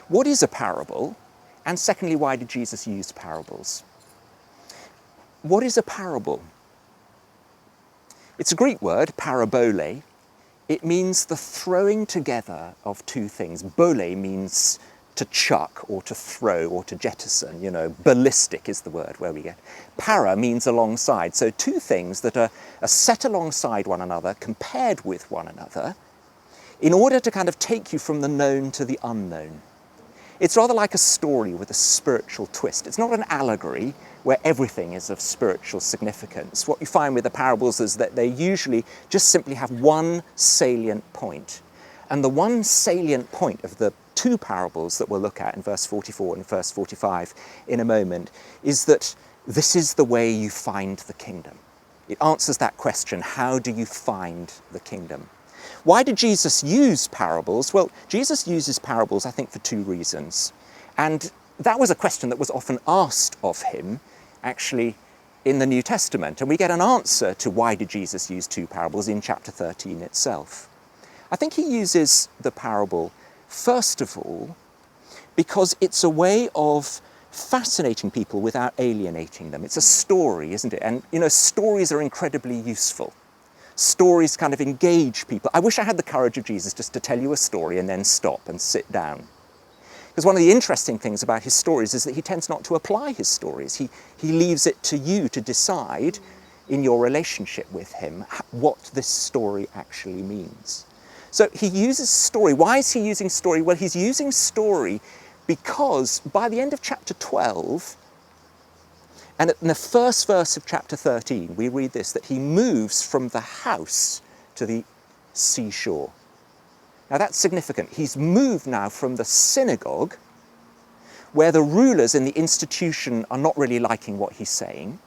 What is a parable? And secondly, why did Jesus use parables? What is a parable? It's a Greek word, parabole. It means the throwing together of two things. Bole means to chuck or to throw or to jettison, you know, ballistic is the word where we get. Para means alongside, so two things that are set alongside one another, compared with one another, in order to kind of take you from the known to the unknown. It's rather like a story with a spiritual twist. It's not an allegory where everything is of spiritual significance. What you find with the parables is that they usually just simply have one salient point. And the one salient point of the two parables that we'll look at in verse 44 and verse 45 in a moment is that this is the way you find the kingdom. It answers that question, how do you find the kingdom? Why did Jesus use parables? Well, Jesus uses parables, I think, for two reasons. And that was a question that was often asked of him, actually, in the New Testament. And we get an answer to why did Jesus use two parables in chapter 13 itself. I think he uses the parable, first of all, because it's a way of fascinating people without alienating them. It's a story, isn't it? And, you know, stories are incredibly useful. Stories kind of engage people. I wish I had the courage of Jesus just to tell you a story and then stop and sit down. Because one of the interesting things about his stories is that he tends not to apply his stories. He leaves it to you to decide in your relationship with him what this story actually means. So he uses story. Why is he using story? Well, he's using story because by the end of chapter 12, and in the first verse of chapter 13, we read this, that he moves from the house to the seashore. Now that's significant. He's moved now from the synagogue, where the rulers in the institution are not really liking what he's saying.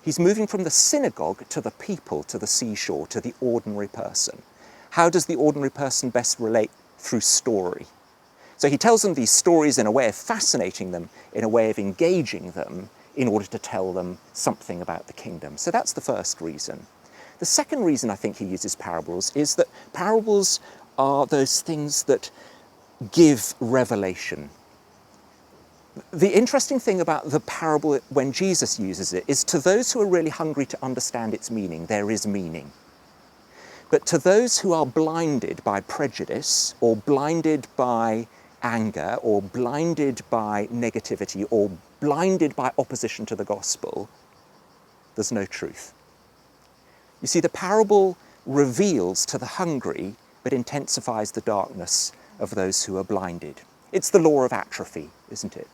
He's moving from the synagogue to the people, to the seashore, to the ordinary person. How does the ordinary person best relate? Through story. So he tells them these stories in a way of fascinating them, in a way of engaging them, in order to tell them something about the kingdom. So that's the first reason. The second reason I think he uses parables is that parables are those things that give revelation. The interesting thing about the parable when Jesus uses it is to those who are really hungry to understand its meaning, there is meaning. But to those who are blinded by prejudice or blinded by anger or blinded by negativity or blinded by opposition to the gospel, there's no truth. You see, the parable reveals to the hungry but intensifies the darkness of those who are blinded. It's the law of atrophy, isn't it?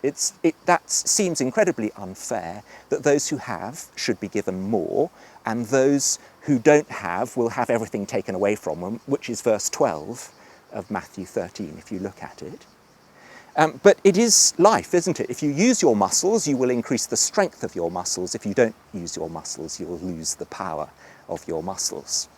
That seems incredibly unfair, that those who have should be given more, and those who don't have will have everything taken away from them, which is verse 12 of Matthew 13, if you look at it. But it is life, isn't it? If you use your muscles, you will increase the strength of your muscles. If you don't use your muscles, you will lose the power of your muscles.